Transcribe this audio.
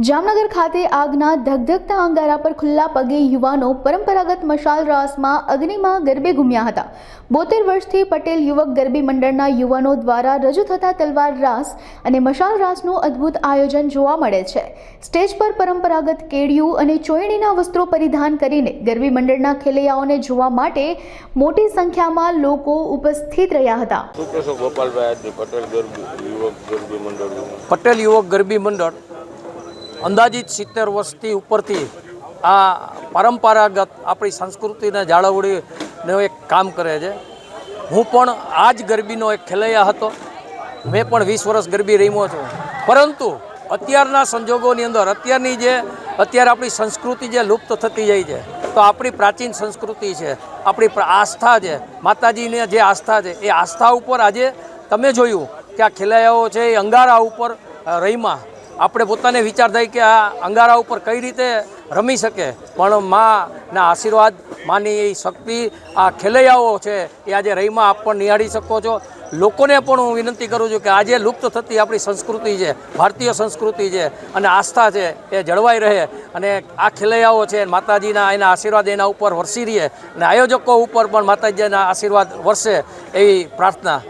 જામનગર ખાતે આગના ધગધગતા અંગારા પર ખુલ્લા પગે યુવાનો પરંપરાગત મશાલ રાસમાં અગ્નિમાં ગરબે ઘૂમ્યા હતા। 72 વર્ષથી પટેલ યુવક ગરબી મંડળના યુવાનો દ્વારા રજૂ થતા તલવાર રાસ અને મશાલ રાસનું અદ્ભુત આયોજન જોવા મળે છે। સ્ટેજ પર પરંપરાગત કેડિયું અને ચોયણીના વસ્ત્રો પરિધાન કરીને ગરબી મંડળના ખેલૈયાઓને જોવા માટે મોટી સંખ્યામાં લોકો ઉપસ્થિત રહ્યા હતા। પટેલ યુવક ગરબી મંડળ અંદાજિત 70 વર્ષથી ઉપરથી આ પરંપરાગત આપણી સંસ્કૃતિને જાળવણીનું એક કામ કરે છે। હું પણ આ જ ગરબીનો એક ખેલૈયા હતો। મેં પણ 20 વર્ષ ગરબી રમ્યો છું, પરંતુ અત્યારના સંજોગોની અંદર અત્યારે આપણી સંસ્કૃતિ જે લુપ્ત થતી જાય છે, તો આપણી પ્રાચીન સંસ્કૃતિ છે, આપણી આસ્થા છે, માતાજીની જે આસ્થા છે, એ આસ્થા ઉપર આજે તમે જોયું કે આ ખેલૈયાઓ છે એ અંગારા ઉપર રમ્યા। આપણે પોતાને વિચાર થાય કે આ અંગારા ઉપર કઈ રીતે રમી શકે, પણ માના આશીર્વાદ, માની એ શક્તિ આ ખેલૈયાઓ છે એ આજે રહીમાં આપ પણ નિહાળી શકો છો। લોકોને પણ હું વિનંતી કરું છું કે આજે લુપ્ત થતી આપણી સંસ્કૃતિ છે, ભારતીય સંસ્કૃતિ છે અને આસ્થા છે, એ જળવાઈ રહે અને આ ખેલૈયાઓ છે માતાજીના એના આશીર્વાદ એના ઉપર વરસી રહે અને આયોજકો ઉપર પણ માતાજીના આશીર્વાદ વરસે એવી પ્રાર્થના।